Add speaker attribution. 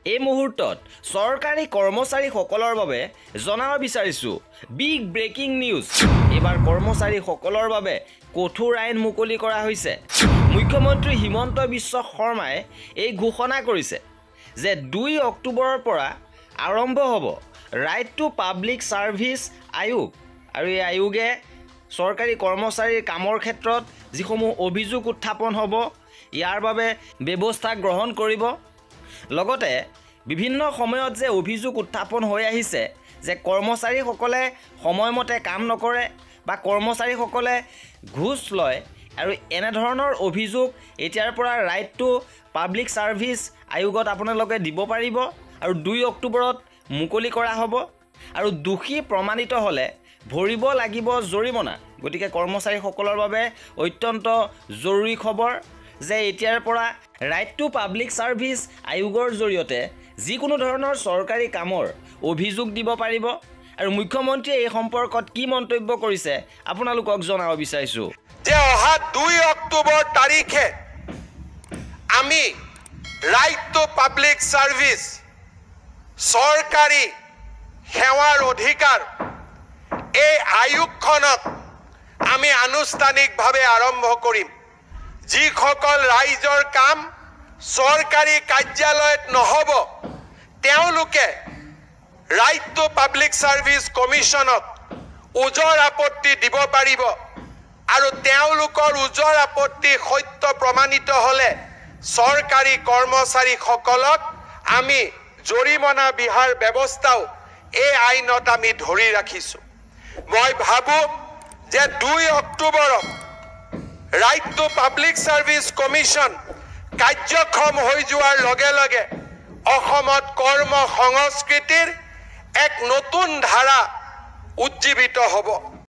Speaker 1: এই মুহূৰ্তত চৰকাৰী কৰ্মচাৰীসকলৰ বাবে জনাব বিচাৰিছোঁ বিগ ব্ৰেকিং নিউজ। এইবাৰ কৰ্মচাৰীসকলৰ বাবে কঠোৰ আইন মুকলি কৰা হৈছে। মুখ্যমন্ত্ৰী হিমন্ত বিশ্ব শৰ্মাই এই ঘোষণা কৰিছে যে 2 অক্টোবৰৰ পৰা আৰম্ভ হ'ব ৰাইট টু পাব্লিক ছাৰ্ভিচ আয়োগ, আৰু এই আয়োগে চৰকাৰী কৰ্মচাৰীৰ কামৰ ক্ষেত্ৰত যিসমূহ অভিযোগ উত্থাপন হ'ব ইয়াৰ বাবে ব্যৱস্থা গ্ৰহণ কৰিব। লগতে বিভিন্ন সময়ত যে অভিযোগ উত্থাপন হৈ আহিছে যে কৰ্মচাৰীসকলে সময়মতে কাম নকৰে বা কৰ্মচাৰীসকলে ঘুষ লয়, আৰু এনেধৰণৰ অভিযোগ এতিয়াৰ পৰা ৰাইট টু পাব্লিক ছাৰ্ভিচ আয়োগত আপোনালোকে দিব পাৰিব, আৰু 2 অক্টোবৰত মুকলি কৰা হ'ব। আৰু দোষী প্ৰমাণিত হ'লে ভৰিব লাগিব জৰিমনা। গতিকে কৰ্মচাৰীসকলৰ বাবে অত্যন্ত জৰুৰী খবৰ যে এতিয়াৰ পৰা ৰাইট টু পাব্লিক ছাৰ্ভিচ আয়োগৰ জৰিয়তে যিকোনো ধৰণৰ চৰকাৰী কামৰ অভিযোগ দিব পাৰিব। আৰু মুখ্যমন্ত্ৰীয়ে এই সম্পৰ্কত কি মন্তব্য কৰিছে আপোনালোকক জনাব বিচাৰিছোঁ
Speaker 2: যে অহা 2 অক্টোবৰ তাৰিখে আমি ৰাইট টু পাব্লিক ছাৰ্ভিচ চৰকাৰী সেৱাৰ অধিকাৰ এই আয়োগখনক আমি আনুষ্ঠানিকভাৱে আৰম্ভ কৰিম। যিসকল ৰাইজৰ কাম চৰকাৰী কাৰ্যালয়ত নহ'ব তেওঁলোকে ৰাইট টু পাব্লিক ছাৰ্ভিচ কমিশ্যনক ওজৰ আপত্তি দিব পাৰিব, আৰু তেওঁলোকৰ ওজৰ আপত্তি সত্য প্ৰমাণিত হ'লে চৰকাৰী কৰ্মচাৰীসকলক আমি জৰিমনা বিহাৰ ব্যৱস্থাও এই আইনত আমি ধৰি ৰাখিছোঁ। মই ভাবোঁ যে 2 অক্টোবৰত right to public service commission কাৰ্যক্ষম হৈ যোৱাৰ লগে লগে অসমত কৰ্ম সংস্কৃতিৰ এক নতুন ধাৰা উজ্জীৱিত হ'ব।